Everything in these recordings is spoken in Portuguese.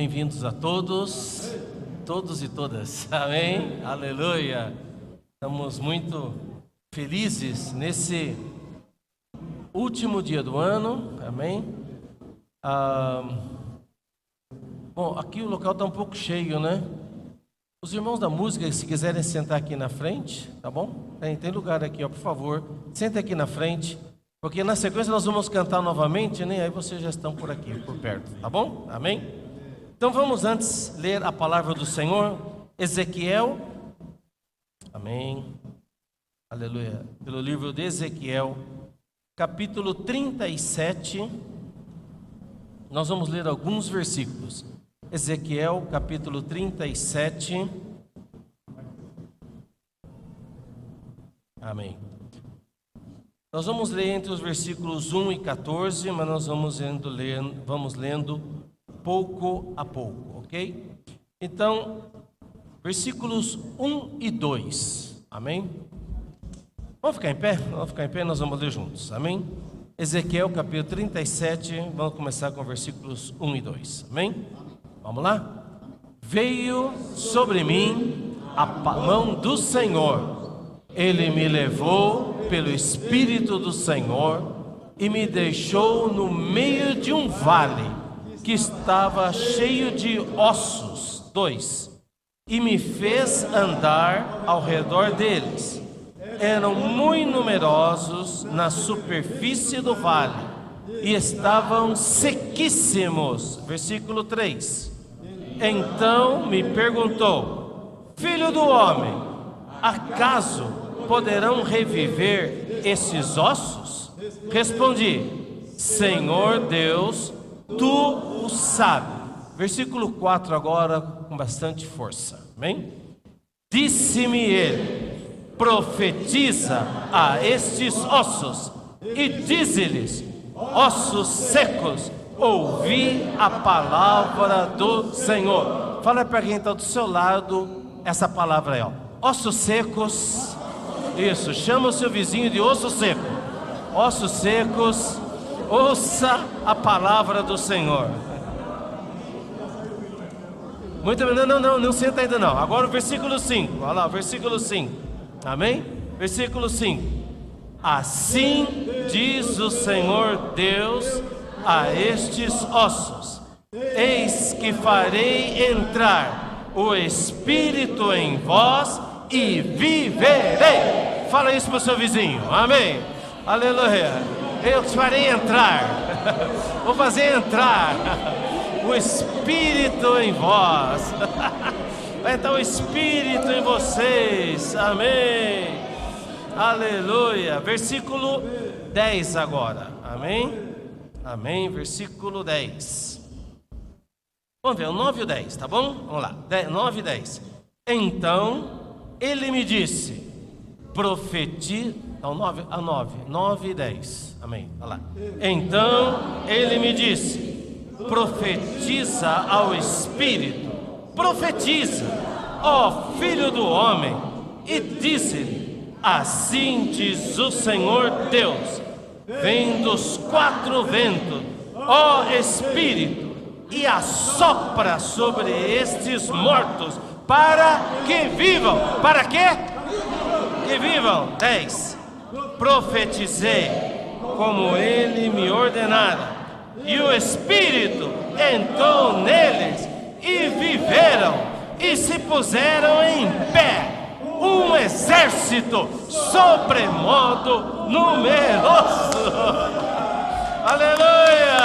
bem-vindos a todos e todas, amém? Aleluia! Estamos muito felizes nesse último dia do ano, amém? Bom, aqui o local está um pouco cheio, né? Os irmãos da música, se quiserem sentar aqui na frente, tá bom? Tem lugar aqui, ó, por favor, senta aqui na frente, porque na sequência nós vamos cantar novamente, né? Aí vocês já estão por aqui, por perto, tá bom? Amém? Então vamos antes ler a palavra do Senhor, Ezequiel, amém, aleluia, pelo livro de Ezequiel, capítulo 37, nós vamos ler alguns versículos. Ezequiel, capítulo 37, amém. Nós vamos ler entre os versículos 1 e 14, mas nós vamos lendo pouco a pouco, ok? Então, versículos 1 e 2, amém? Vamos ficar em pé? Vamos ficar em pé, nós vamos ler juntos, amém? Ezequiel, capítulo 37, vamos começar com versículos 1 e 2, amém? Vamos lá? Veio sobre mim a mão do Senhor, Ele me levou pelo Espírito do Senhor e me deixou no meio de um vale que estava cheio de ossos. 2. E me fez andar ao redor deles. Eram muito numerosos na superfície do vale e estavam sequíssimos. Versículo 3. Então me perguntou: Filho do homem, acaso poderão reviver esses ossos? Respondi: Senhor Deus, tu o sabes. Versículo 4 agora com bastante força, amém? Disse-me ele: profetiza a estes ossos e dize-lhes: ossos secos, ouvi a palavra do Senhor. Fala para quem está do seu lado essa palavra aí, ó. Ossos secos. Isso, chama o seu vizinho de osso seco. Ossos secos, ouça a palavra do Senhor. Muito bem, não senta ainda não. Agora o versículo 5, olha lá, o versículo 5, amém? Versículo 5. Assim diz o Senhor Deus a estes ossos: eis que farei entrar o Espírito em vós e viverei. Fala isso para o seu vizinho, amém? Aleluia. Eu te farei entrar, vou fazer entrar o Espírito em vós. Vai entrar o Espírito em vocês, amém? Aleluia. Versículo 10 agora, amém? Amém, versículo 10. Vamos ver, o 9 e o 10, tá bom? Vamos lá, 9 e 10. Então ele me disse: profetiza. Não, 9 e 10, amém, vai lá. Então ele me disse: profetiza ao Espírito, profetiza, ó Filho do homem, e disse-lhe: assim diz o Senhor Deus: vem dos 4 ventos, ó Espírito, e assopra sobre estes mortos, para que vivam. Para quê? Que vivam. 10. Profetizei como ele me ordenara, e o Espírito entrou neles, e viveram, e se puseram em pé, um exército sobremodo numeroso. Aleluia!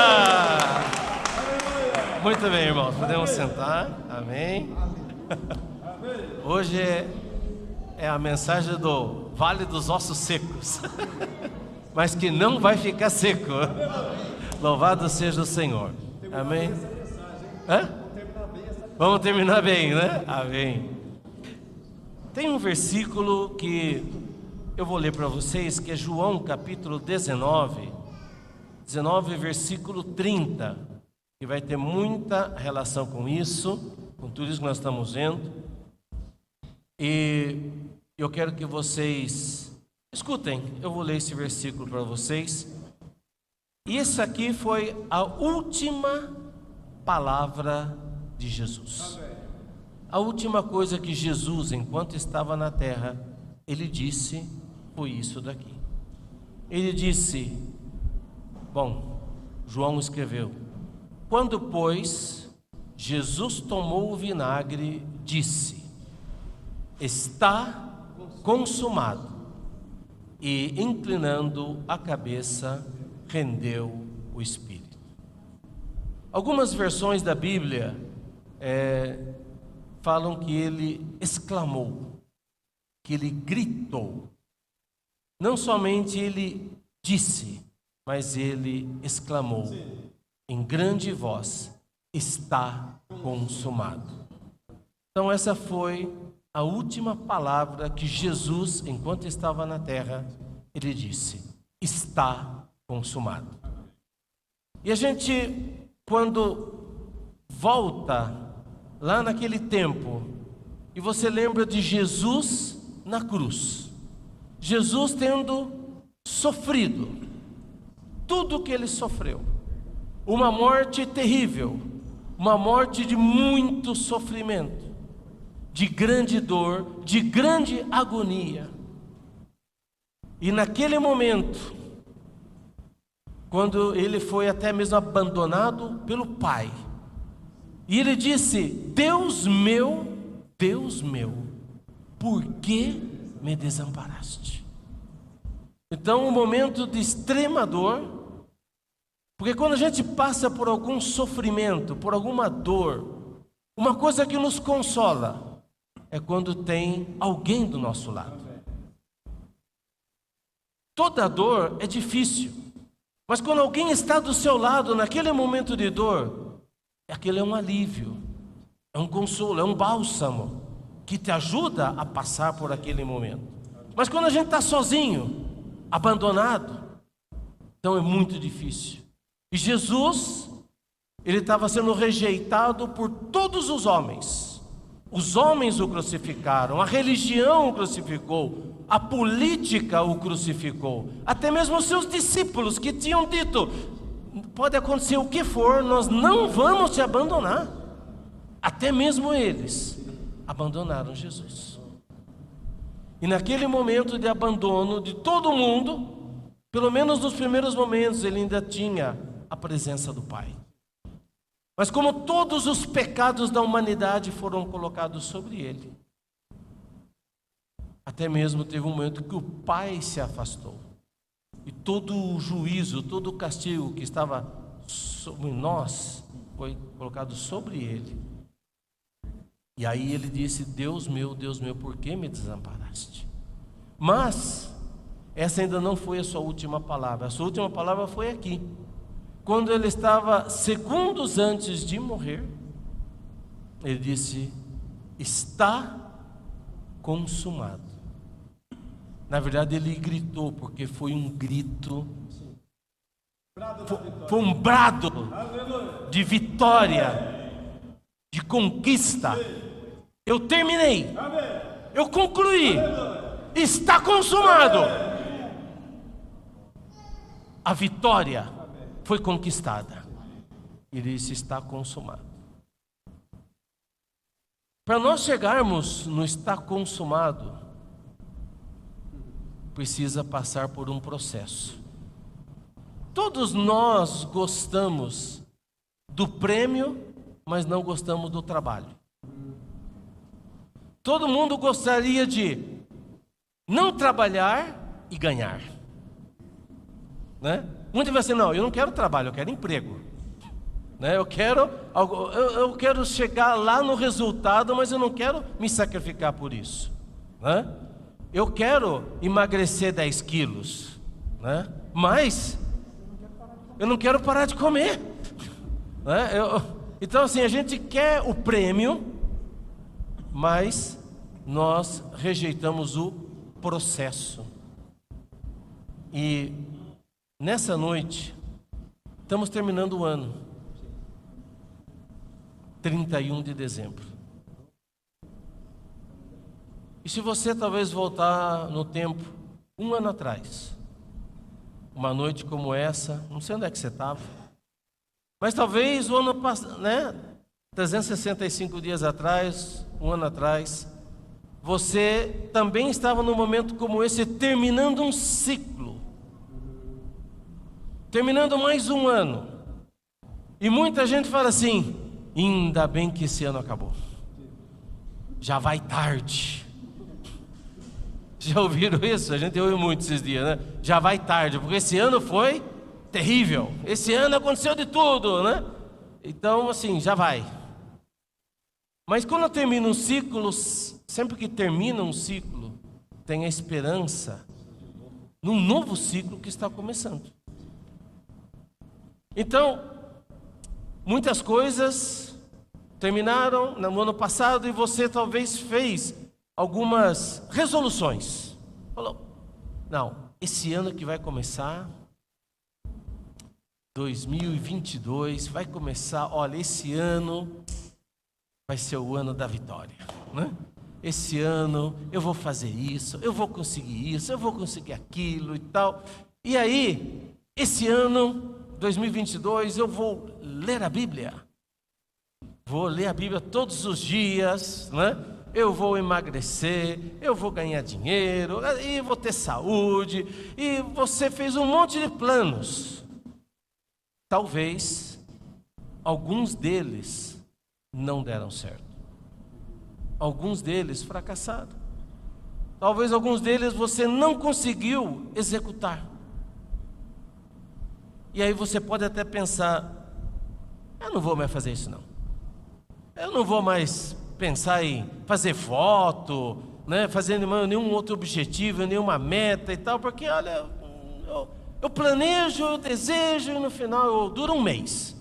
Muito bem, irmãos, podemos sentar, amém? Hoje é a mensagem do Vale dos Ossos Secos, mas que não vai ficar seco. Louvado seja o Senhor, amém? Hã? Vamos terminar bem, né? Amém. Tem um versículo que eu vou ler para vocês, que é João capítulo 19, versículo 30, que vai ter muita relação com isso, com tudo isso que nós estamos vendo. E eu quero que vocês escutem, eu vou ler esse versículo para vocês. E isso aqui foi a última palavra de de Jesus. A última coisa que Jesus, enquanto estava na terra, ele disse foi isso daqui. Ele disse, João escreveu: quando, pois, Jesus tomou o vinagre, disse: está consumado. E, inclinando a cabeça, rendeu o espírito. Algumas versões da Bíblia falam que ele exclamou, que ele gritou. Não somente ele disse, mas ele exclamou em grande voz: está consumado. Então essa foi a última palavra que Jesus, enquanto estava na terra, ele disse: está consumado. E a gente, quando volta lá naquele tempo, e você lembra de Jesus na cruz, Jesus tendo sofrido tudo o que ele sofreu, uma morte terrível, uma morte de muito sofrimento, de grande dor, de grande agonia. E naquele momento, quando ele foi até mesmo abandonado pelo Pai, e ele disse: Deus meu, por que me desamparaste? Então, um momento de extrema dor, porque quando a gente passa por algum sofrimento, por alguma dor, uma coisa que nos consola é quando tem alguém do nosso lado. Toda dor é difícil, mas quando alguém está do seu lado naquele momento de dor, aquele é um alívio, é um consolo, é um bálsamo que te ajuda a passar por aquele momento. Mas quando a gente está sozinho, abandonado, então é muito difícil. E Jesus, ele estava sendo rejeitado por todos os homens. Os homens o crucificaram, a religião o crucificou, a política o crucificou, até mesmo os seus discípulos que tinham dito: pode acontecer o que for, nós não vamos te abandonar. Até mesmo eles abandonaram Jesus. E naquele momento de abandono de todo mundo, pelo menos nos primeiros momentos, ele ainda tinha a presença do Pai. Mas como todos os pecados da humanidade foram colocados sobre ele, até mesmo teve um momento que o Pai se afastou. E todo o juízo, todo o castigo que estava sobre nós, foi colocado sobre ele. E aí ele disse: Deus meu, por que me desamparaste? Mas essa ainda não foi a sua última palavra. A sua última palavra foi aqui. Quando ele estava segundos antes de morrer, ele disse: está consumado. Na verdade ele gritou, porque foi um grito, foi um brado de vitória, de conquista. Eu terminei, eu concluí, está consumado. A vitória foi conquistada. Ele disse: está consumado. Para nós chegarmos no está consumado, precisa passar por um processo. Todos nós gostamos do prêmio, mas não gostamos do trabalho. Todo mundo gostaria de não trabalhar e ganhar, né? Muitos vai assim: não, eu não quero trabalho, eu quero emprego, né? Eu quero chegar lá no resultado, mas eu não quero me sacrificar por isso, né? Eu quero emagrecer 10 quilos, né? Mas eu não quero parar de comer, né? Então assim, a gente quer o prêmio, mas nós rejeitamos o processo. E nessa noite, estamos terminando o ano, 31 de dezembro. E se você talvez voltar no tempo, um ano atrás, uma noite como essa, não sei onde é que você estava, mas talvez o ano passado, né? 365 dias atrás, um ano atrás, você também estava num momento como esse, terminando um ciclo, terminando mais um ano. E muita gente fala assim: ainda bem que esse ano acabou, já vai tarde. Já ouviram isso? A gente ouve muito esses dias, né? Já vai tarde, porque esse ano foi terrível, esse ano aconteceu de tudo, né? Então, assim, já vai. Mas quando termina um ciclo, sempre que termina um ciclo, tem a esperança num novo ciclo que está começando. Então, muitas coisas terminaram no ano passado e você talvez fez algumas resoluções. Falou: não, esse ano que vai começar, 2022, vai começar, olha, esse ano vai ser o ano da vitória, né? Esse ano eu vou fazer isso, eu vou conseguir isso, eu vou conseguir aquilo e tal. E aí, esse ano, 2022, eu vou ler a Bíblia. Vou ler a Bíblia todos os dias, né? Eu vou emagrecer, eu vou ganhar dinheiro, e vou ter saúde. E você fez um monte de planos. Talvez alguns deles não deram certo. Alguns deles fracassaram. Talvez alguns deles você não conseguiu executar. E aí você pode até pensar: eu não vou mais fazer isso não. Eu não vou mais pensar em fazer foto, né, fazer nenhum outro objetivo, nenhuma meta e tal, porque olha, eu planejo, eu desejo e no final dura um mês,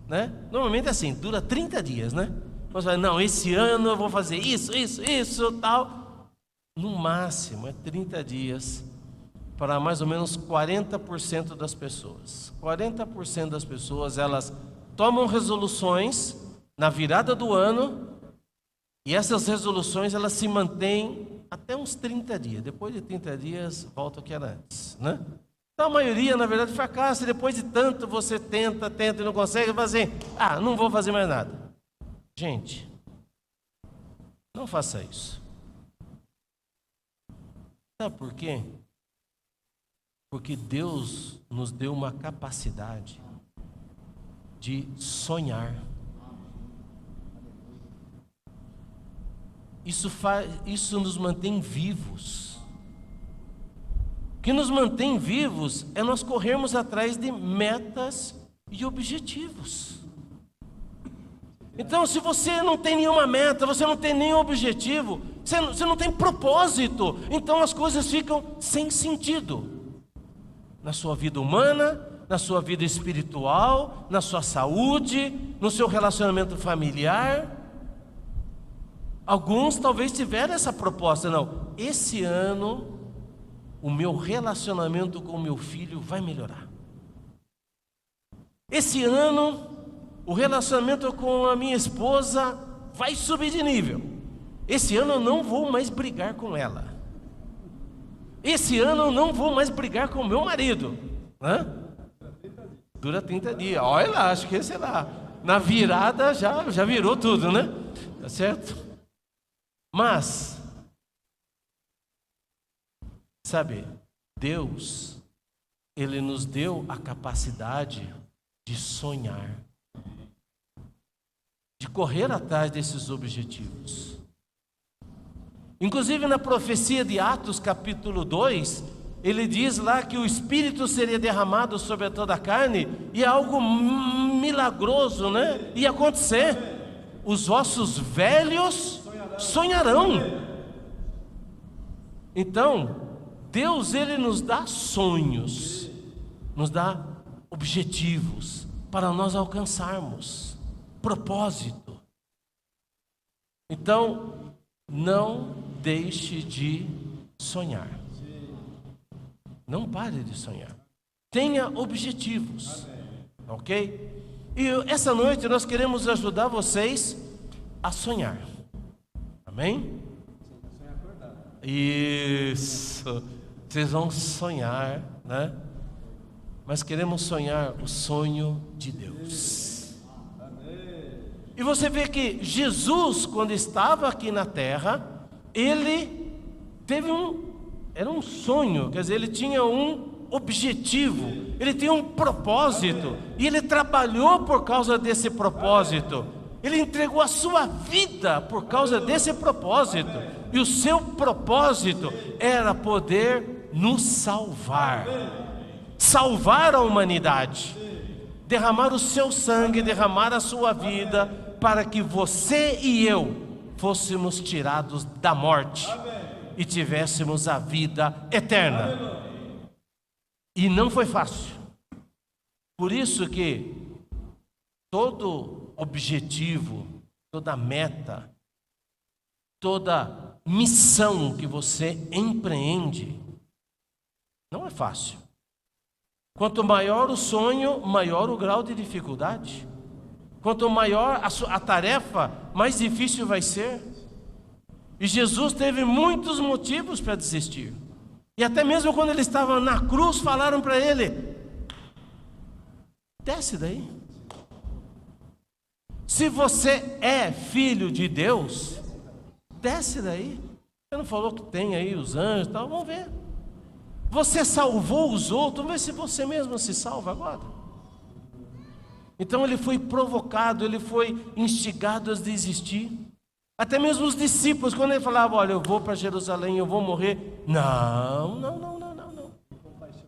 né? Normalmente é assim, dura 30 dias, né? Você vai: não, esse ano eu vou fazer isso, tal. No máximo é 30 dias para mais ou menos 40% das pessoas. 40% das pessoas, elas tomam resoluções na virada do ano, e essas resoluções elas se mantêm até uns 30 dias. Depois de 30 dias, volta ao que era antes, né? Então a maioria, na verdade, fracassa. E depois de tanto você tenta e não consegue fazer, não vou fazer mais nada. Gente, não faça isso. Sabe por quê? Porque Deus nos deu uma capacidade de sonhar. Isso nos mantém vivos. O que nos mantém vivos é nós corrermos atrás de metas e objetivos. Então, se você não tem nenhuma meta, você não tem nenhum objetivo, você não tem propósito, então as coisas ficam sem sentido. Na sua vida humana, na sua vida espiritual, na sua saúde, no seu relacionamento familiar. Alguns talvez tiveram essa proposta: não, esse ano o meu relacionamento com o meu filho vai melhorar. Esse ano o relacionamento com a minha esposa vai subir de nível. Esse ano eu não vou mais brigar com ela. Esse ano eu não vou mais brigar com o meu marido. Dura 30 dias. Olha lá, acho que sei lá, na virada já virou tudo, né? Tá certo? Mas, sabe, Deus, Ele nos deu a capacidade de sonhar, de correr atrás desses objetivos. Inclusive na profecia de Atos capítulo 2, ele diz lá que o Espírito seria derramado sobre toda a carne, e algo milagroso, né? Ia acontecer. Os ossos velhos sonharão. Então, Deus, Ele nos dá sonhos, nos dá objetivos para nós alcançarmos propósito. Então, não deixe de sonhar. Não pare de sonhar. Tenha objetivos, ok? E essa noite nós queremos ajudar vocês a sonhar. Amém? Isso. Vocês vão sonhar, né? Mas queremos sonhar o sonho de Deus. E você vê que Jesus, quando estava aqui na terra, ele teve era um sonho, quer dizer, ele tinha um objetivo, ele tinha um propósito, e ele trabalhou por causa desse propósito, ele entregou a sua vida por causa desse propósito, e o seu propósito era poder nos salvar, salvar a humanidade, derramar o seu sangue, derramar a sua vida, para que você e eu fôssemos tirados da morte e tivéssemos a vida eterna. E não foi fácil. Por isso que todo objetivo, toda meta, toda missão que você empreende, não é fácil. Quanto maior o sonho, maior o grau de dificuldade. Quanto maior a tarefa, mais difícil vai ser. E Jesus teve muitos motivos para desistir. E até mesmo quando ele estava na cruz, falaram para ele: desce daí. Se você é filho de Deus, desce daí. Você não falou que tem aí os anjos e tal? Vamos ver. Você salvou os outros, vamos ver se você mesmo se salva agora. Então ele foi provocado, ele foi instigado a desistir. Até mesmo os discípulos, quando ele falava: olha, eu vou para Jerusalém, eu vou morrer. Não.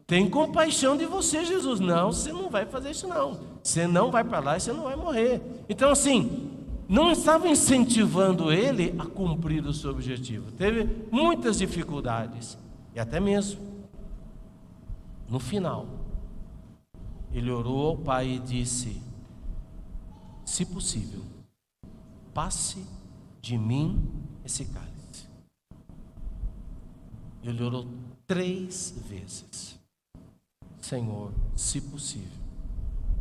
Tem compaixão de você, Jesus. Não, você não vai fazer isso não. Você não vai para lá e você não vai morrer. Então assim, não estava incentivando ele a cumprir o seu objetivo. Teve muitas dificuldades. E até mesmo, no final, ele orou ao Pai e disse: se possível, passe de mim esse cálice. Ele orou 3 vezes: Senhor, se possível,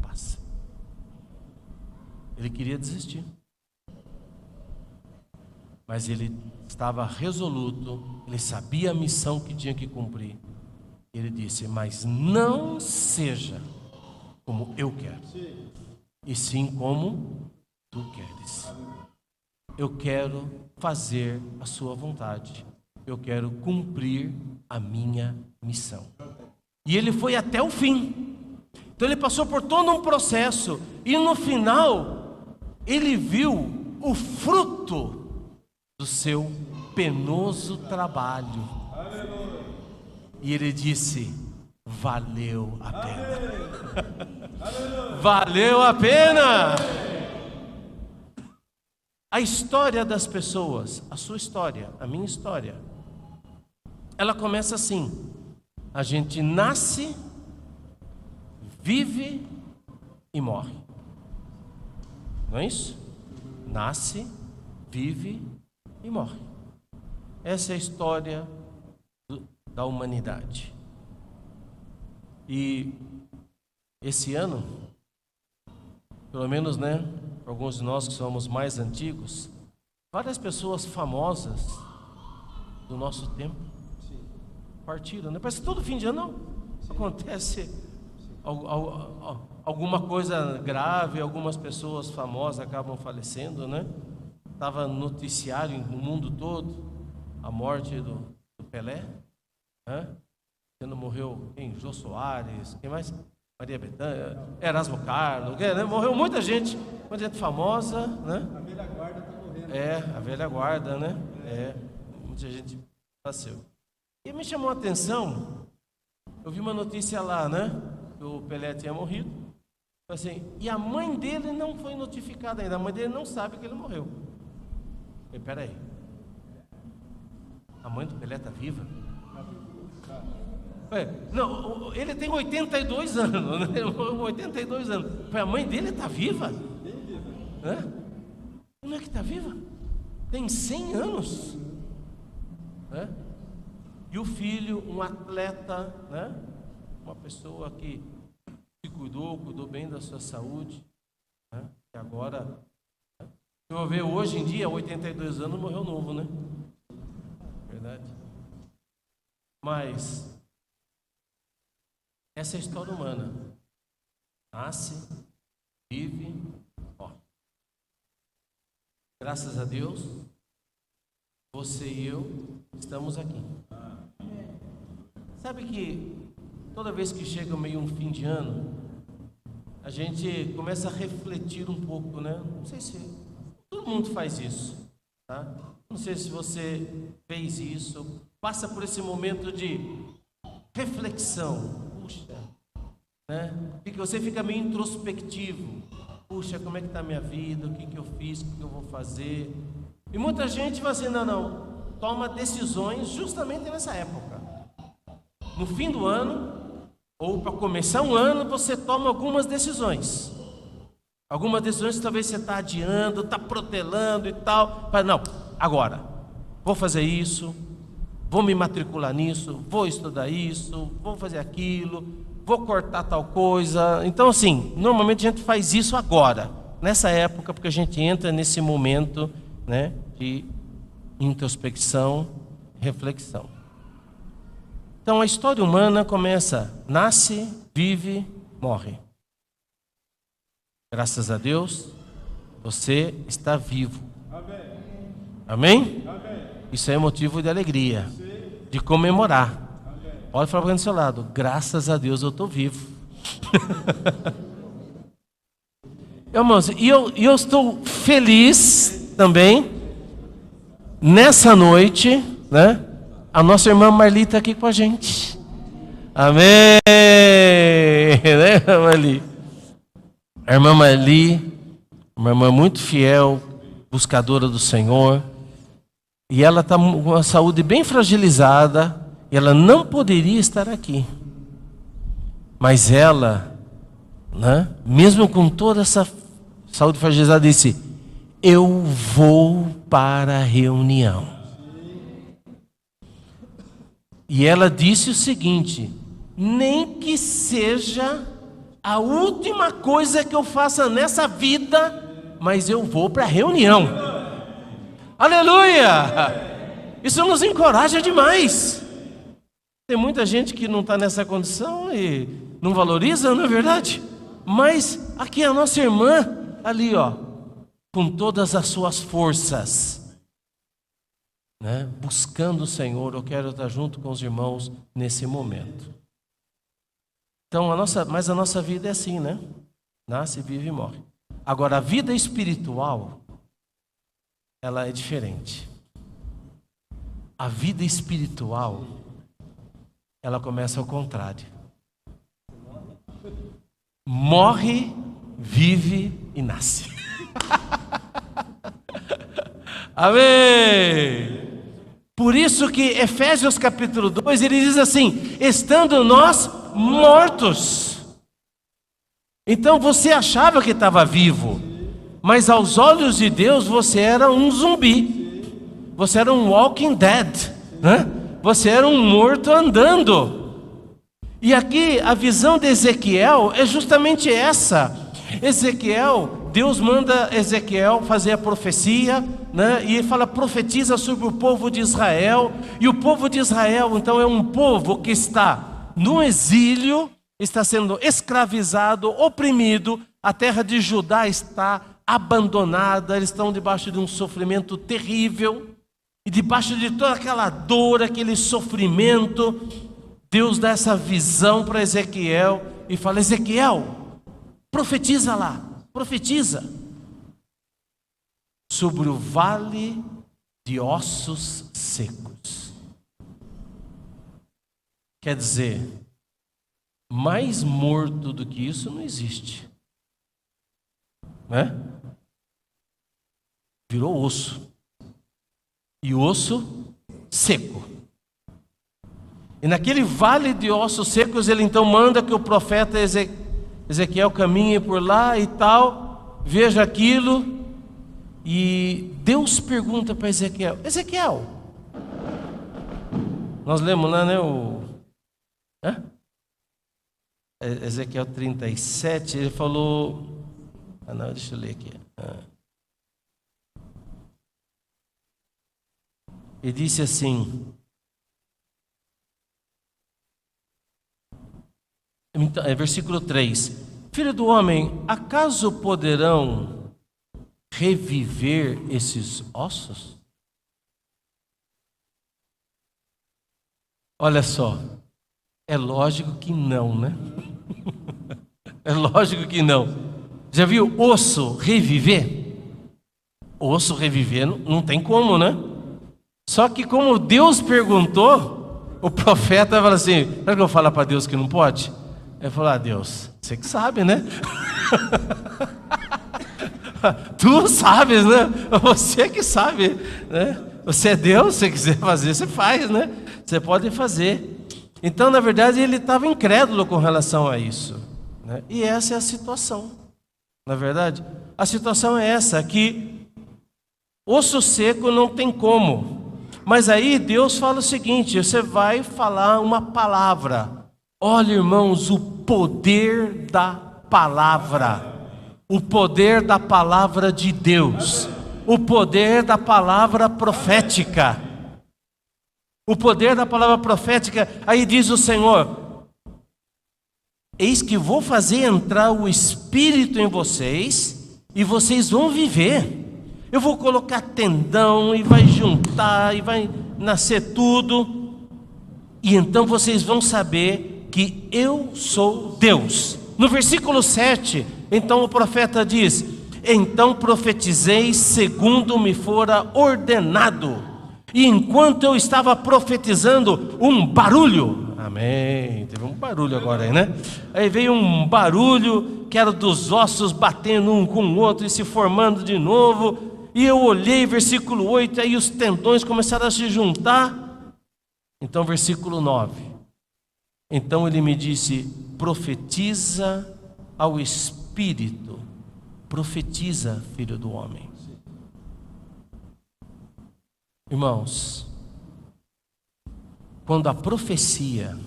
passa. Ele queria desistir, mas ele estava resoluto, ele sabia a missão que tinha que cumprir. Ele disse: mas não seja como eu quero, e sim como tu queres. Eu quero fazer a sua vontade, eu quero cumprir a minha missão. E ele foi até o fim. Então ele passou por todo um processo, e no final ele viu o fruto do seu penoso trabalho. E ele disse: valeu a pena. Valeu a pena. A história das pessoas, a sua história, a minha história, ela começa assim: a gente nasce, vive e morre. Não é isso? Nasce, vive e morre. Essa é a história da humanidade. E esse ano, pelo menos, né, alguns de nós que somos mais antigos, várias pessoas famosas do nosso tempo partiram, né? Parece que todo fim de ano acontece alguma coisa grave, algumas pessoas famosas acabam falecendo, né? Estava no noticiário no mundo todo a morte do Pelé, né? Não morreu quem? Jô Soares, quem mais? Maria Bethânia, Erasmo Carlos, né? Morreu muita gente famosa, né? A velha guarda está morrendo. A velha guarda, né? Muita gente nasceu. E me chamou a atenção, eu vi uma notícia lá, né? Que o Pelé tinha morrido. Assim, e a mãe dele não foi notificada ainda, a mãe dele não sabe que ele morreu. Eu falei: peraí, a mãe do Pelé está viva? Não, ele tem 82 anos, né? 82 anos. A mãe dele está viva? Como é que está viva? Tem 100 anos. E o filho, um atleta, né? Uma pessoa que se cuidou bem da sua saúde, né? E agora, né? Se eu ver hoje em dia, 82 anos, morreu novo, né? Verdade. Mas essa é a história humana. Nasce, vive, morre. Graças a Deus, você e eu estamos aqui. Sabe que toda vez que chega meio um fim de ano, a gente começa a refletir um pouco, né? Não sei se todo mundo faz isso, tá? Não sei se você fez isso, passa por esse momento de reflexão. Puxa, né? Você fica meio introspectivo. Puxa, como é que está a minha vida? O que eu fiz? O que eu vou fazer? E muita gente vai assim, não, toma decisões justamente nessa época. No fim do ano, ou para começar um ano, você toma algumas decisões. Algumas decisões que talvez você está adiando, está protelando e tal. Mas não, agora, vou fazer isso, vou me matricular nisso, vou estudar isso, vou fazer aquilo, vou cortar tal coisa. Então, assim, normalmente a gente faz isso agora, nessa época, porque a gente entra nesse momento, né, de introspecção, reflexão. Então, a história humana começa, nasce, vive, morre. Graças a Deus, você está vivo. Amém? Isso é motivo de alegria, de comemorar. Pode falar para o seu lado, graças a Deus eu estou vivo. Irmãos, e eu estou feliz também, nessa noite, né? A nossa irmã Marli está aqui com a gente. Amém! Né, Marli? A irmã Marli, uma irmã muito fiel, buscadora do Senhor, e ela está com a saúde bem fragilizada, e ela não poderia estar aqui. Mas ela, né, mesmo com toda essa saúde fragilizada, disse: eu vou para a reunião. E ela disse o seguinte: nem que seja a última coisa que eu faça nessa vida, mas eu vou para a reunião. Aleluia! Isso nos encoraja demais. Tem muita gente que não está nessa condição e não valoriza, não é verdade? Mas aqui a nossa irmã, ali ó, com todas as suas forças, né, buscando o Senhor. Eu quero estar junto com os irmãos nesse momento. Então, mas a nossa vida é assim, né? Nasce, vive e morre. Agora, a vida espiritual, ela é diferente. A vida espiritual, ela começa ao contrário. Morre, vive e nasce. Amém! Por isso que Efésios capítulo 2, ele diz assim: estando nós mortos. Então você achava que estava vivo, mas aos olhos de Deus você era um zumbi. Você era um walking dead, né? Você era um morto andando. E aqui a visão de Ezequiel é justamente essa. Ezequiel, Deus manda Ezequiel fazer a profecia, né? E ele fala, profetiza sobre o povo de Israel. E o povo de Israel, então, é um povo que está no exílio, está sendo escravizado, oprimido. A terra de Judá está abandonada, eles estão debaixo de um sofrimento terrível. E debaixo de toda aquela dor, aquele sofrimento, Deus dá essa visão para Ezequiel e fala: Ezequiel, profetiza lá, profetiza sobre o vale de ossos secos. Quer dizer, mais morto do que isso não existe, né? Virou osso, e osso seco. E naquele vale de ossos secos, ele então manda que o profeta Ezequiel caminhe por lá e tal, veja aquilo, e Deus pergunta para Ezequiel: Ezequiel, nós lemos lá, né, Ezequiel 37, ele falou, deixa eu ler aqui. Ele disse assim, versículo 3: Filho do homem, acaso poderão reviver esses ossos? Olha só, é lógico que não, né? É lógico que não. Já viu osso reviver? Osso reviver não tem como, né? Só que como Deus perguntou, o profeta fala assim: sabe que eu vou falar para Deus que não pode? Ele falou: Deus, você que sabe, né? Tu sabes, né? Você que sabe, né? Você é Deus, se você quiser fazer, você faz, né? Você pode fazer. Então, na verdade, ele estava incrédulo com relação a isso, né? E essa é a situação. Na verdade, a situação é essa, que osso seco não tem como. Mas aí Deus fala o seguinte: você vai falar uma palavra. Olha, irmãos, o poder da palavra. O poder da palavra de Deus. O poder da palavra profética. O poder da palavra profética. Aí diz o Senhor: eis que vou fazer entrar o Espírito em vocês, e vocês vão viver. Eu vou colocar tendão, e vai juntar, e vai nascer tudo. E então vocês vão saber que eu sou Deus. No versículo 7, então o profeta diz: então profetizei segundo me fora ordenado. E enquanto eu estava profetizando, um barulho. Amém. Teve um barulho agora aí, né? Aí veio um barulho que era dos ossos batendo um com o outro e se formando de novo. E eu olhei, versículo 8, aí os tendões começaram a se juntar. Então, versículo 9. Então ele me disse: profetiza ao Espírito. Profetiza, filho do homem. Irmãos, quando a profecia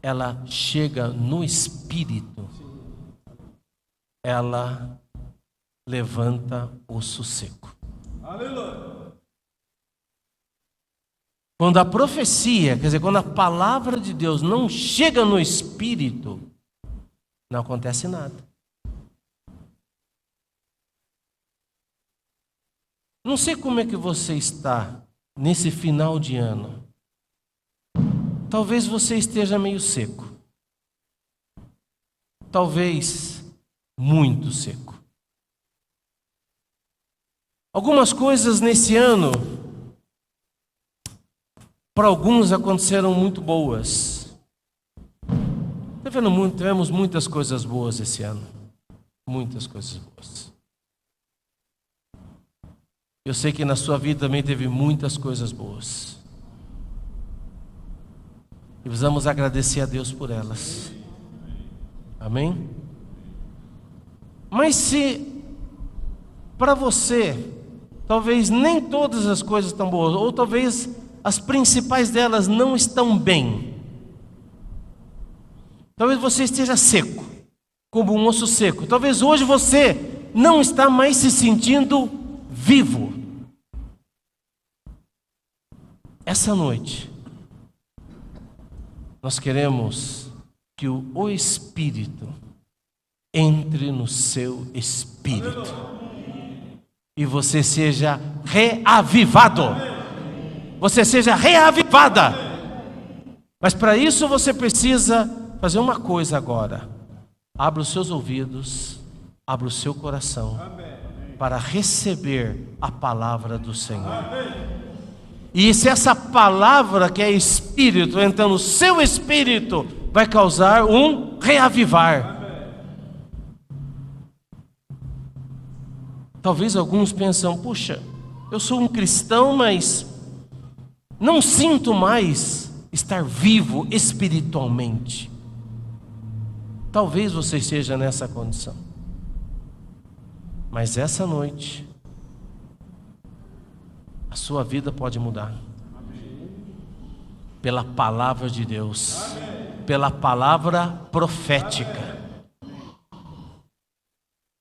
ela chega no Espírito, ela levanta osso seco. Aleluia. Quando a profecia, quer dizer, quando a palavra de Deus não chega no Espírito, não acontece nada. Não sei como é que você está nesse final de ano. Talvez você esteja meio seco. Talvez muito seco. Algumas coisas nesse ano, para alguns aconteceram muito boas. Tivemos muitas coisas boas esse ano. Muitas coisas boas. Eu sei que na sua vida também teve muitas coisas boas. E precisamos agradecer a Deus por elas. Amém? Mas se para você, talvez nem todas as coisas estão boas, ou talvez as principais delas não estão bem. Talvez você esteja seco, como um osso seco. Talvez hoje você não está mais se sentindo vivo. Essa noite, nós queremos que o Espírito entre no seu espírito e você seja reavivado. Você seja reavivada. Mas para isso você precisa fazer uma coisa agora. Abra os seus ouvidos, abra o seu coração para receber a palavra do Senhor. E se essa palavra que é Espírito entra no seu espírito, vai causar um reavivar. Talvez alguns pensam: puxa, eu sou um cristão, mas não sinto mais estar vivo espiritualmente. Talvez você esteja nessa condição. Mas essa noite, a sua vida pode mudar. Pela palavra de Deus. Pela palavra profética.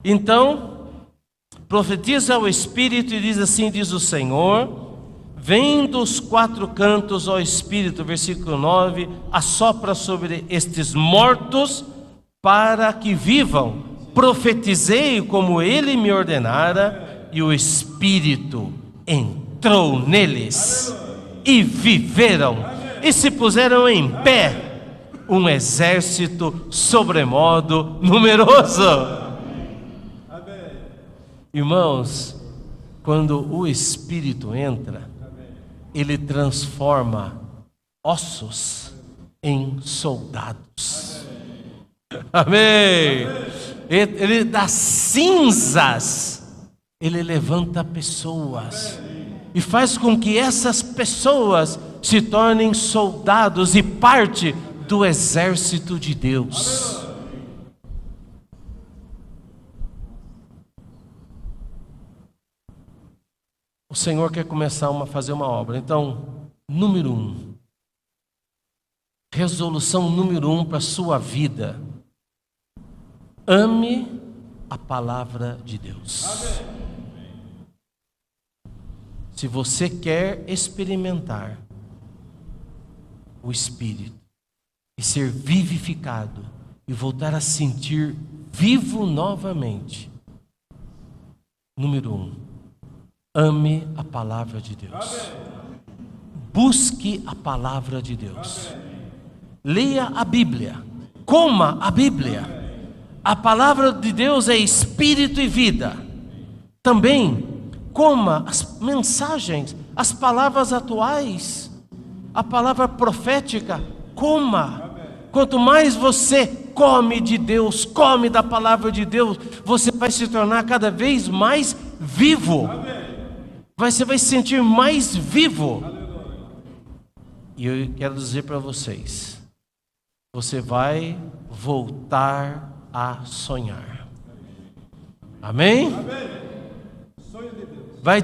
Então, profetiza ao Espírito e diz assim: diz o Senhor: vem dos quatro cantos, ó Espírito, versículo 9, assopra sobre estes mortos para que vivam. profetizei como ele me ordenara, e o Espírito entrou neles, e viveram, e se puseram em pé, um exército sobremodo numeroso. Irmãos, quando o Espírito entra, ele transforma ossos em soldados. Amém. Ele das cinzas, ele levanta pessoas e faz com que essas pessoas se tornem soldados e parte do exército de Deus. O Senhor quer começar a fazer uma obra. Então, número 1, resolução número 1 para a sua vida: ame a palavra de Deus. Se você quer experimentar o Espírito e ser vivificado e voltar a sentir vivo novamente, número 1, ame a palavra de Deus. Busque a palavra de Deus. Leia a Bíblia. Coma a Bíblia. A palavra de Deus é espírito e vida. Também coma as mensagens, as palavras atuais, a palavra profética. Coma. Quanto mais você come de Deus, come da palavra de Deus, você vai se tornar cada vez mais vivo. Você vai se sentir mais vivo. E eu quero dizer para vocês, você vai voltar a sonhar. Amém? Vai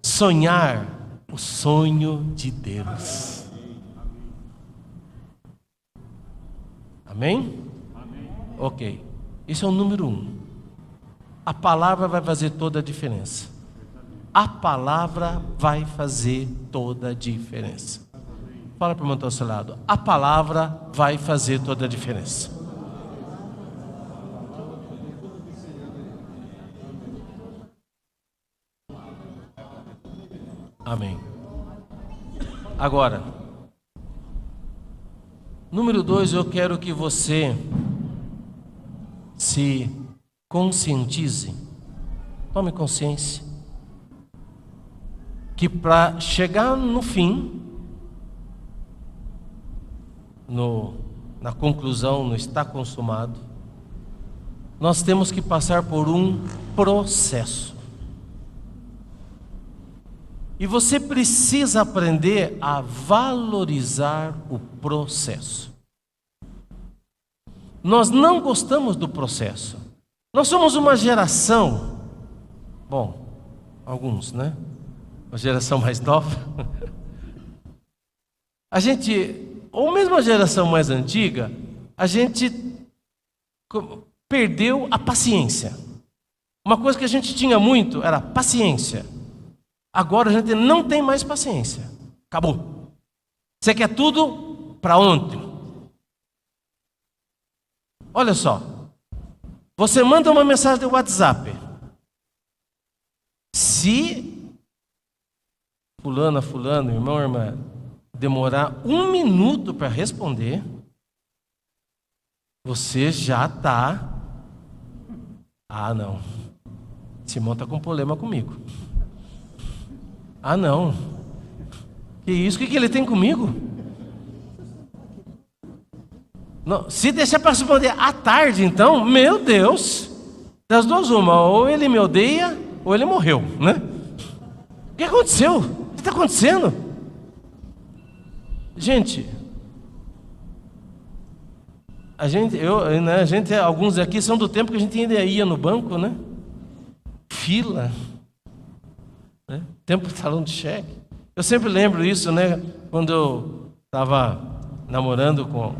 sonhar o sonho de Deus. Amém? Ok. Esse é o número 1. A palavra vai fazer toda a diferença. A palavra vai fazer toda a diferença. Fala para o irmão do seu lado. A palavra vai fazer toda a diferença. Amém. Agora, número 2, eu quero que você se conscientize. Tome consciência que para chegar no fim, na conclusão, no está consumado, nós temos que passar por um processo. E você precisa aprender a valorizar o processo. Nós não gostamos do processo. Nós somos uma geração, bom, alguns, né? Uma geração mais nova. A gente, ou mesmo a geração mais antiga, a gente perdeu a paciência. Uma coisa que a gente tinha muito era paciência. Agora a gente não tem mais paciência. Acabou. Você quer tudo para ontem. Olha só. Você manda uma mensagem de WhatsApp. Se fulano, irmão, irmã, demorar 1 minuto para responder, você já está... Ah, não. Simão está com problema comigo. Ah, não. Que isso? O que ele tem comigo? Não, se deixar para responder à tarde, então, meu Deus, das duas uma, ou ele me odeia, ou ele morreu, né? O que aconteceu? O que está acontecendo? Gente, alguns aqui são do tempo que a gente ainda ia no banco, né? Fila, né? Tempo de talão de cheque. Eu sempre lembro isso, né? Quando eu estava namorando com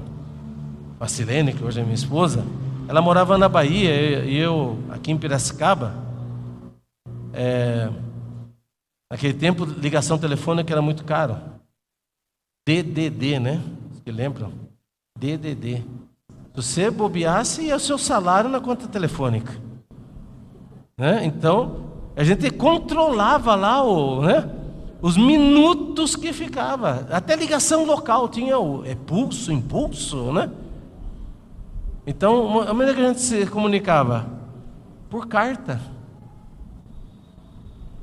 a Silene, que hoje é minha esposa, ela morava na Bahia e eu aqui em Piracicaba. Naquele tempo, ligação telefônica era muito caro. DDD, né? Vocês lembram? DDD. Se você bobeasse, ia o seu salário na conta telefônica, né? Então, a gente controlava lá os minutos que ficava. Até ligação local tinha o pulso, impulso, né? Então, a maneira que a gente se comunicava? Por carta.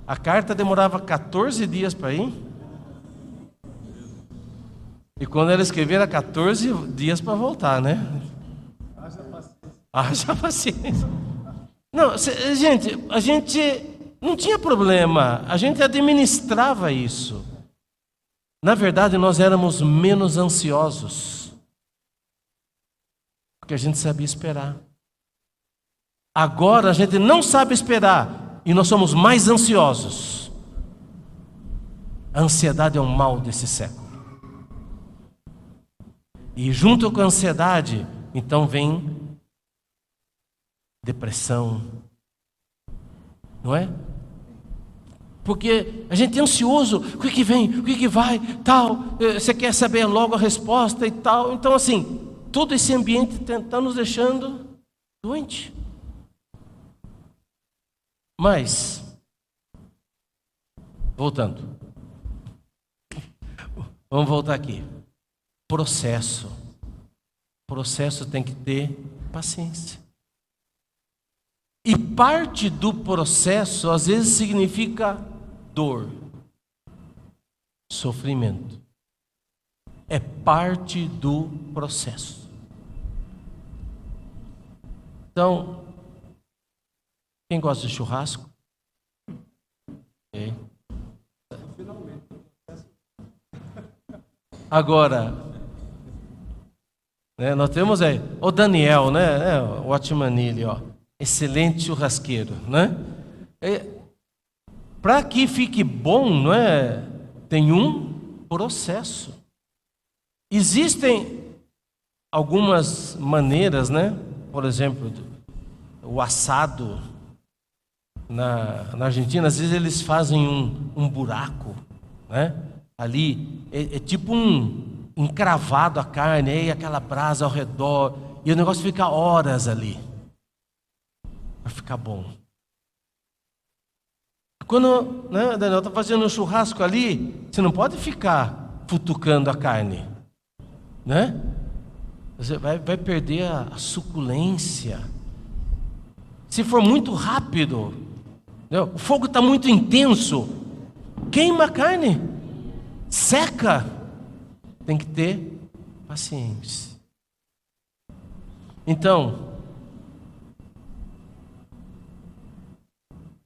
A carta demorava 14 dias para ir. E quando ela escrevia, era 14 dias para voltar, né? Haja paciência. Não, gente, a gente não tinha problema. A gente administrava isso. Na verdade, nós éramos menos ansiosos. Porque a gente sabia esperar. Agora a gente não sabe esperar. E nós somos mais ansiosos. A ansiedade é um mal desse século. E junto com a ansiedade, então vem depressão, não é? Porque a gente é ansioso, o que vem, o que vai, tal, você quer saber logo a resposta e tal. Então assim, todo esse ambiente está nos deixando doente. Mas, voltando, vamos voltar aqui. Processo tem que ter paciência. E parte do processo às vezes significa dor, sofrimento. É parte do processo. Então, quem gosta de churrasco? Okay. Agora, nós temos aí o Daniel, né? O Otmanili, excelente churrasqueiro, né? Para que fique bom, não é? Tem um processo. Existem algumas maneiras, né? Por exemplo, o assado na Argentina, às vezes eles fazem um buraco, né? Ali é tipo encravado a carne, aí aquela brasa ao redor, e o negócio fica horas ali para ficar bom. Quando Daniel está fazendo um churrasco ali, você não pode ficar futucando a carne, né? Você vai perder a suculência. Se for muito rápido, o fogo está muito intenso, queima a carne, seca. Tem que ter paciência. Então,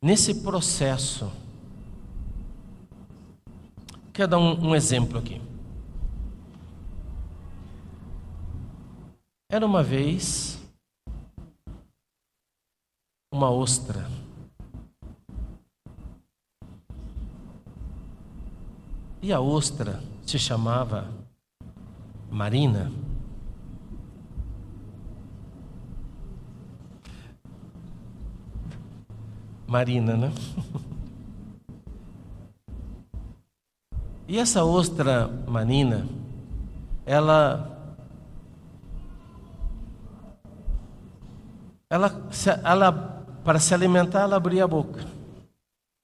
nesse processo, quero dar um exemplo aqui. Era uma vez uma ostra. E a ostra se chamava Marina. Marina, né? E essa ostra Marina, ela para se alimentar, ela abria a boca,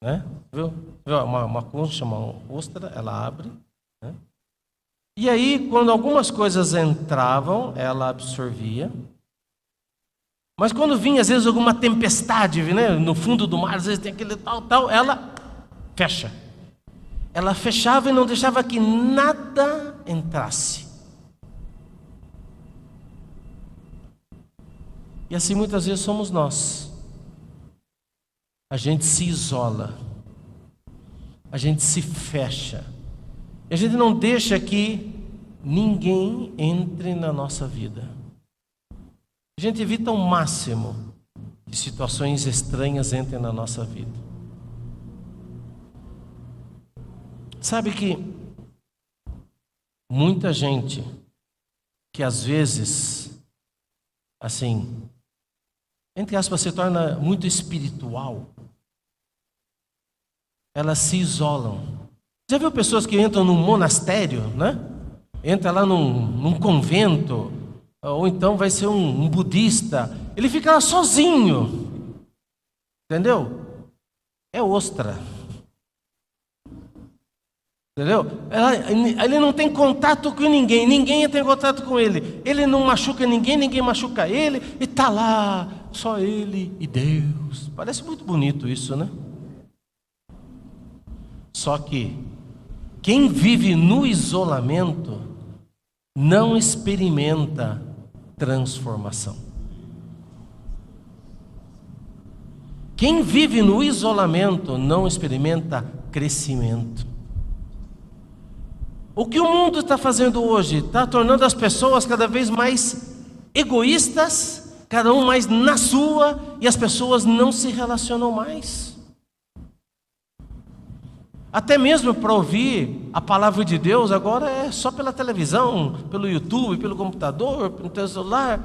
né? Viu? Uma concha, uma ostra, ela abre, né? E aí, quando algumas coisas entravam, ela absorvia. Mas quando vinha, às vezes, alguma tempestade, né? No fundo do mar, às vezes tem aquele tal, ela fecha. Ela fechava e não deixava que nada entrasse. E assim muitas vezes somos nós. A gente se isola. A gente se fecha. E a gente não deixa que ninguém entre na nossa vida. A gente evita ao máximo que situações estranhas entrem na nossa vida. Sabe que muita gente que às vezes, assim, entre aspas, se torna muito espiritual, elas se isolam. Já viu pessoas que entram num monastério, né? Entra lá num convento, ou então vai ser um budista. Ele fica lá sozinho, entendeu? É ostra, entendeu? Ele não tem contato com ninguém, ninguém tem contato com ele. Ele não machuca ninguém, ninguém machuca ele, e está lá, só ele e Deus. Parece muito bonito isso, né? Só que quem vive no isolamento não experimenta transformação. Quem vive no isolamento não experimenta crescimento. O que o mundo está fazendo hoje? Está tornando as pessoas cada vez mais egoístas, cada um mais na sua, e as pessoas não se relacionam mais. Até mesmo para ouvir a palavra de Deus agora é só pela televisão, pelo YouTube, pelo computador, pelo celular.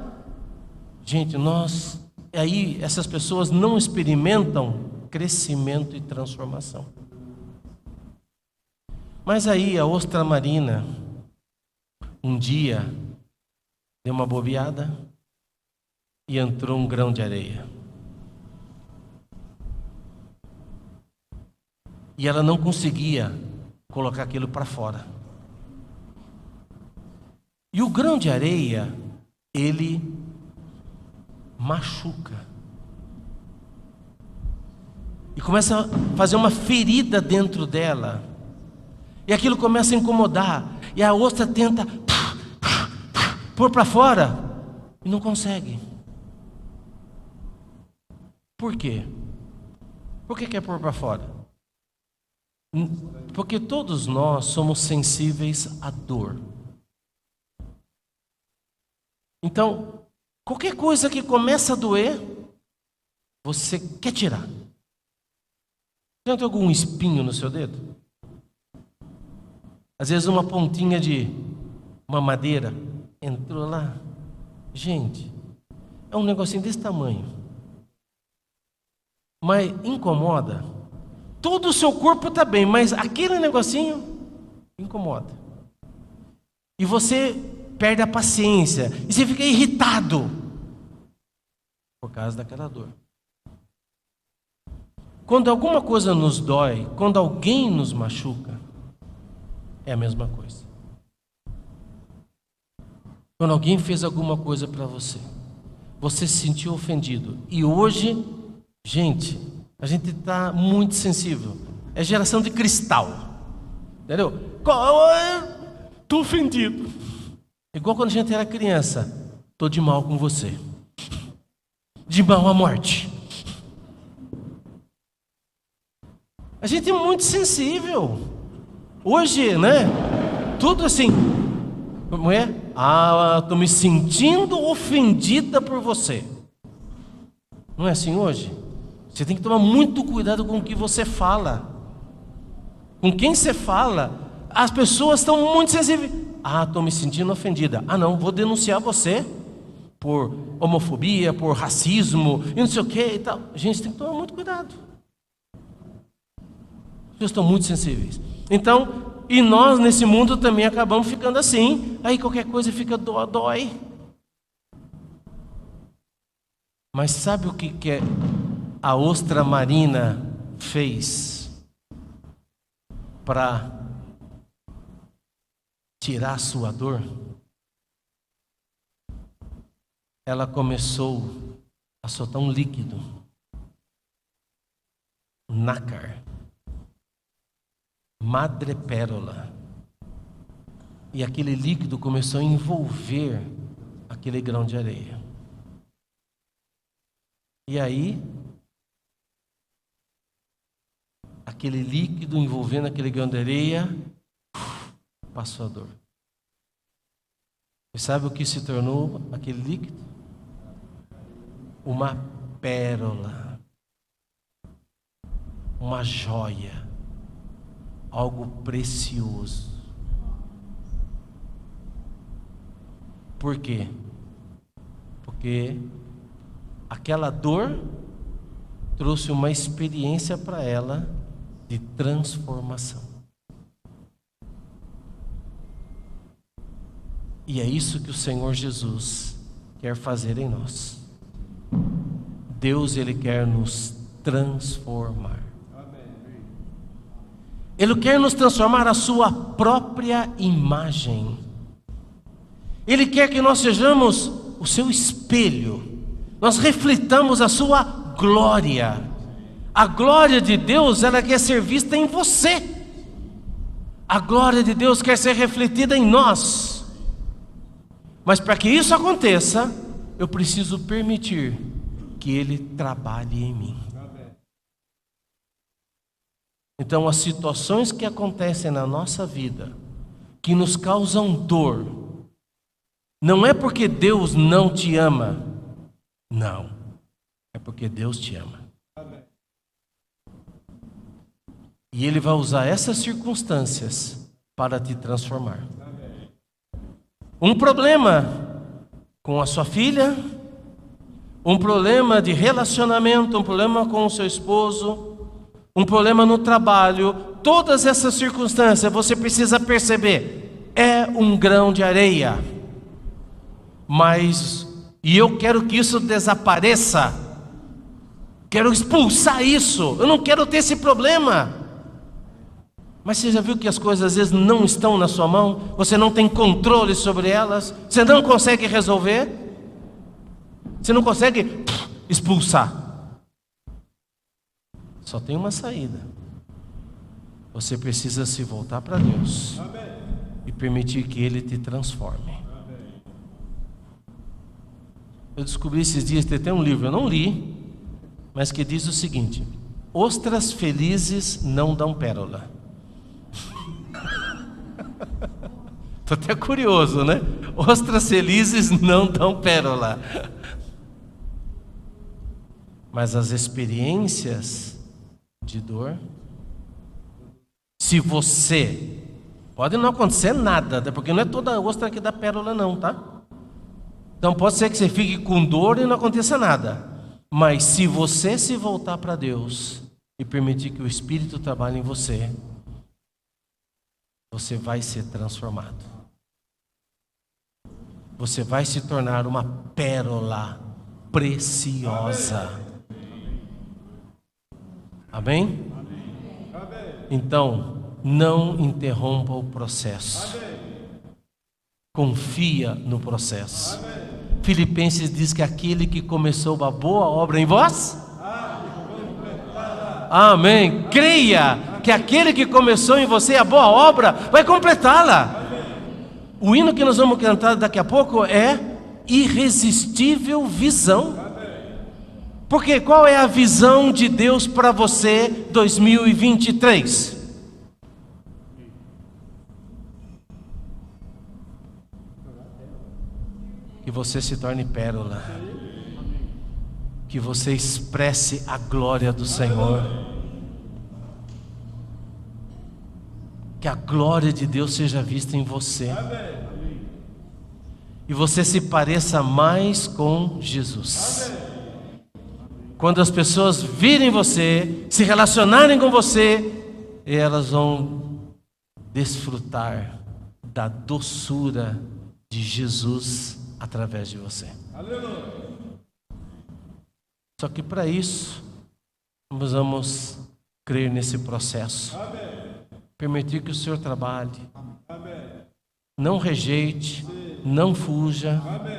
Gente, aí essas pessoas não experimentam crescimento e transformação. Mas aí a ostra marina um dia deu uma bobeada e entrou um grão de areia. E ela não conseguia colocar aquilo para fora. E o grão de areia, ele machuca. E começa a fazer uma ferida dentro dela. E aquilo começa a incomodar. E a ostra tenta pôr para fora e não consegue. Por quê? Por que quer pôr para fora? Porque todos nós somos sensíveis à dor. Então, qualquer coisa que começa a doer, você quer tirar. Já tem algum espinho no seu dedo? Às vezes uma pontinha de uma madeira entrou lá. Gente, é um negocinho desse tamanho. Mas incomoda. Todo o seu corpo está bem, mas aquele negocinho incomoda. E você perde a paciência. E você fica irritado por causa daquela dor. Quando alguma coisa nos dói, quando alguém nos machuca, é a mesma coisa. Quando alguém fez alguma coisa para você, você se sentiu ofendido. E hoje, gente, a gente está muito sensível. É geração de cristal. Entendeu? Estou ofendido. Igual quando a gente era criança. Estou de mal com você. De mal à morte. A gente é muito sensível. Hoje, né? Tudo assim. Como é? Estou me sentindo ofendida por você. Não é assim hoje? Você tem que tomar muito cuidado com o que você fala. Com quem você fala. As pessoas estão muito sensíveis. Estou me sentindo ofendida. Não, vou denunciar você por homofobia, por racismo e não sei o que e tal. Gente, tem que tomar muito cuidado. As pessoas estão muito sensíveis. Então, e nós nesse mundo também acabamos ficando assim. Aí qualquer coisa fica dói. Mas sabe o que a ostra marina fez para tirar a sua dor? Ela começou a soltar um líquido, nácar, madrepérola, e aquele líquido começou a envolver aquele grão de areia. E aí, aquele líquido envolvendo aquele grão de areia, passou a dor. E sabe o que se tornou aquele líquido? Uma pérola, uma joia, algo precioso. Por quê? Porque aquela dor trouxe uma experiência para ela de transformação. E é isso que o Senhor Jesus quer fazer em nós. Deus, Ele quer nos transformar. Ele quer nos transformar à sua própria imagem. Ele quer que nós sejamos o seu espelho. Nós reflitamos a sua glória. A glória de Deus, ela quer ser vista em você. A glória de Deus quer ser refletida em nós. Mas para que isso aconteça, eu preciso permitir que Ele trabalhe em mim. Então, as situações que acontecem na nossa vida, que nos causam dor, não é porque Deus não te ama, não, é porque Deus te ama. E Ele vai usar essas circunstâncias para te transformar. Um problema com a sua filha, um problema de relacionamento, um problema com o seu esposo, um problema no trabalho, todas essas circunstâncias você precisa perceber, é um grão de areia. E eu quero que isso desapareça, quero expulsar isso, eu não quero ter esse problema. Mas você já viu que as coisas às vezes não estão na sua mão, você não tem controle sobre elas, você não consegue resolver, você não consegue expulsar. Só tem uma saída. Você precisa se voltar para Deus e permitir que Ele te transforme. Eu descobri esses dias, tem até um livro, eu não li, mas que diz o seguinte: ostras felizes não dão pérola. Estou até curioso, né? Ostras felizes não dão pérola. Mas as experiências de dor, se você, pode não acontecer nada, porque não é toda ostra que dá pérola não, tá? Então pode ser que você fique com dor e não aconteça nada. Mas se você se voltar para Deus e permitir que o Espírito trabalhe em você, você vai ser transformado. Você vai se tornar uma pérola preciosa. Amém? Então, não interrompa o processo. Confia no processo. Filipenses diz que aquele que começou uma boa obra em vós, amém. Creia que aquele que começou em você a boa obra vai completá-la. O hino que nós vamos cantar daqui a pouco é Irresistível Visão. Porque qual é a visão de Deus para você 2023? Que você se torne pérola, que você expresse a glória do Senhor, que a glória de Deus seja vista em você, e você se pareça mais com Jesus. Quando as pessoas virem você, se relacionarem com você, elas vão desfrutar da doçura de Jesus através de você. Aleluia. Só que para isso, nós vamos crer nesse processo. Amém. Permitir que o Senhor trabalhe. Amém. Não rejeite, não fuja. Amém.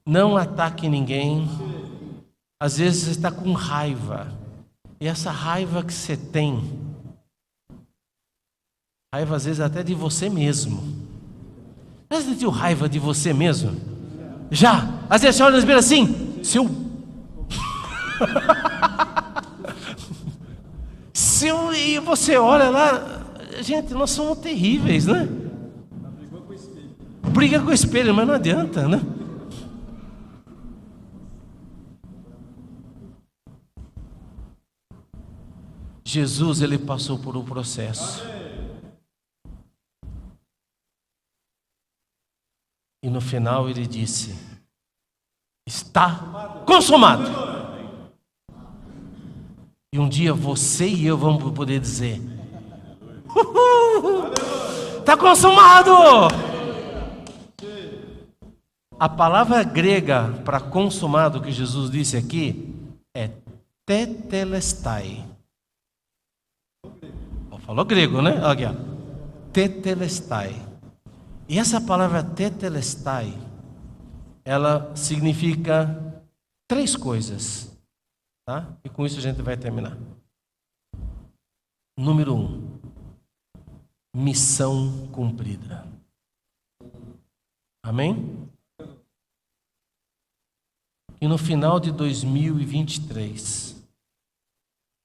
Não ataque ninguém. Às vezes você está com raiva. E essa raiva que você tem, raiva às vezes até de você mesmo. Já sentiu raiva de você mesmo? Já? Às vezes você olha no espelho assim, e você olha lá, gente, nós somos terríveis, né? Briga com o espelho, mas não adianta, né? Jesus, ele passou por um processo. E no final ele disse: está consumado. E um dia você e eu vamos poder dizer: está consumado. A palavra grega para consumado que Jesus disse aqui é tetelestai. Falou grego, né? Olha aqui, ó. Tetelestai. E essa palavra tetelestai, ela significa 3 coisas, tá? E com isso a gente vai terminar. Número 1, missão cumprida. Amém? E no final de 2023,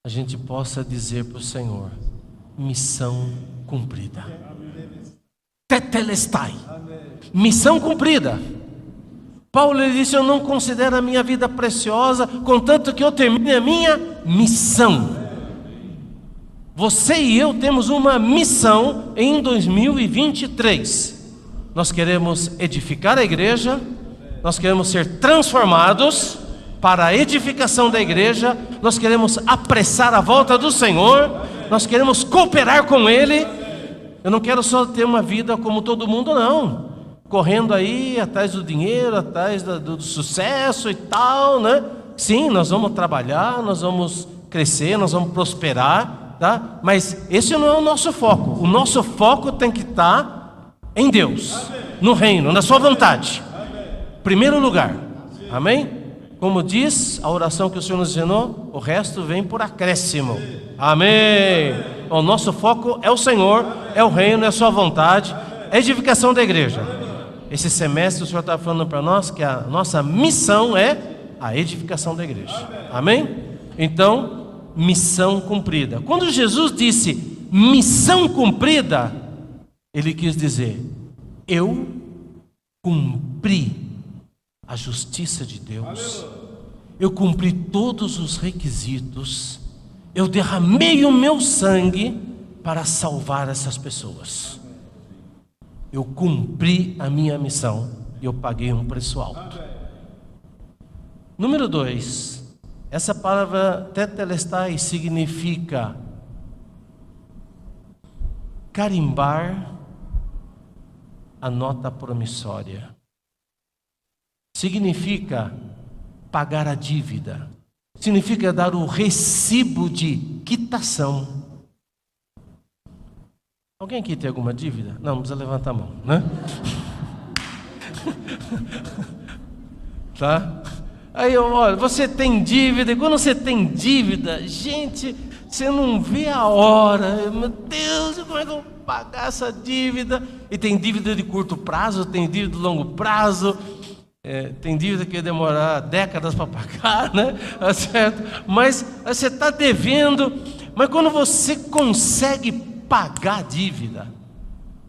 a gente possa dizer para o Senhor: missão cumprida. Tetelestai. Missão cumprida. Paulo ele disse: eu não considero a minha vida preciosa, contanto que eu termine a minha missão. Você e eu temos uma missão em 2023. Nós queremos edificar a igreja, nós queremos ser transformados para a edificação da igreja, nós queremos apressar a volta do Senhor, nós queremos cooperar com Ele. Eu não quero só ter uma vida como todo mundo, não, correndo aí atrás do dinheiro, atrás do sucesso e tal, né? Sim, nós vamos trabalhar, nós vamos crescer, nós vamos prosperar, tá? Mas esse não é o nosso foco. O nosso foco tem que estar em Deus, no reino, na sua vontade. Primeiro lugar, amém? Como diz a oração que o Senhor nos ensinou, o resto vem por acréscimo. Amém. O nosso foco é o Senhor, é o reino, é a sua vontade, é a edificação da igreja. Esse semestre o Senhor está falando para nós que a nossa missão é a edificação da igreja. Amém? Então, missão cumprida. Quando Jesus disse missão cumprida, Ele quis dizer: eu cumpri a justiça de Deus, eu cumpri todos os requisitos, eu derramei o meu sangue para salvar essas pessoas. Eu cumpri a minha missão e eu paguei um preço alto. Número 2, essa palavra tetelestai significa carimbar a nota promissória. Significa pagar a dívida. Significa dar o recibo de quitação. Alguém aqui tem alguma dívida? Não, não precisa levantar a mão, né? Tá? Aí, olha, você tem dívida, e quando você tem dívida, gente, você não vê a hora. Meu Deus, como é que eu vou pagar essa dívida? E tem dívida de curto prazo, tem dívida de longo prazo. Tem dívida que vai demorar décadas para pagar, né? Tá certo? Mas você está devendo, mas quando você consegue pagar a dívida,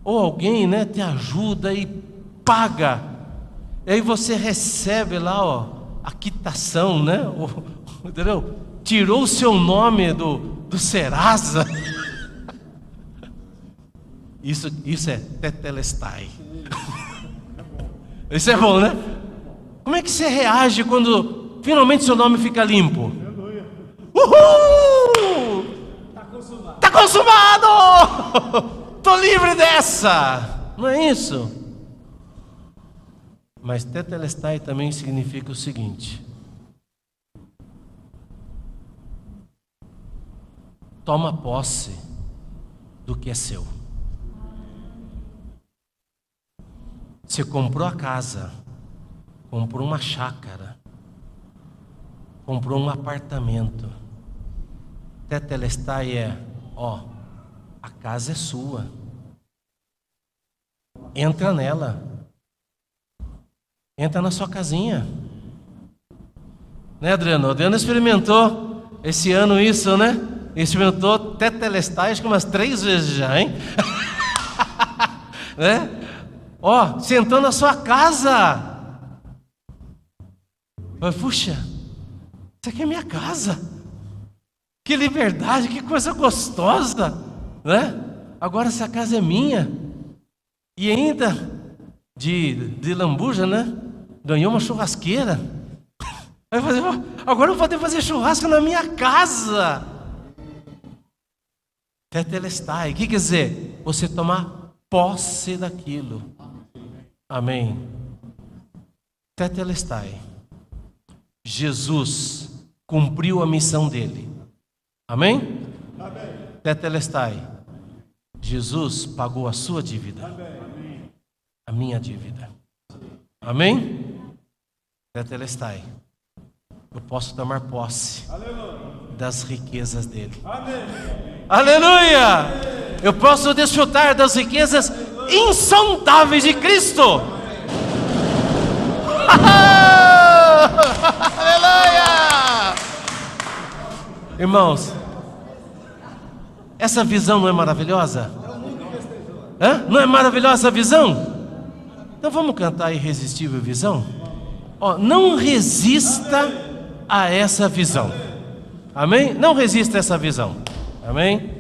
ou alguém, né, te ajuda e paga, e aí você recebe lá, ó, a quitação, né? Entendeu? Tirou o seu nome do Serasa. Isso é tetelestai. Isso é bom, né? Como é que você reage quando finalmente seu nome fica limpo? Uhul! Tá consumado! Tô livre dessa! Não é isso? Mas tetelestai também significa o seguinte: toma posse do que é seu. Você comprou a casa, comprou uma chácara, comprou um apartamento. Tetelestai é, ó, a casa é sua. Entra nela. Entra na sua casinha. Né, Adriano? O Adriano experimentou esse ano isso, né? Experimentou tetelestai acho que umas 3 vezes já, hein? Né? Ó, sentou na sua casa. Puxa, isso aqui é minha casa. Que liberdade, que coisa gostosa, né? Agora essa casa é minha. E ainda de lambuja, né? Ganhou uma churrasqueira. Agora eu vou poder fazer churrasco na minha casa. Tetelestai, o que quer dizer? Você tomar posse daquilo. Amém. Tetelestai. Jesus cumpriu a missão dele. Amém? Tetelestai. Jesus pagou a sua dívida. A minha dívida. Amém? Tetelestai. Eu posso tomar posse das riquezas dele. Aleluia! Eu posso desfrutar das riquezas insondáveis de Cristo. Aleluia! Irmãos, essa visão não é maravilhosa? Hã? Não é maravilhosa essa visão? Então vamos cantar Irresistível Visão? Ó, não resista a essa visão. Amém? Não resista a essa visão. Amém?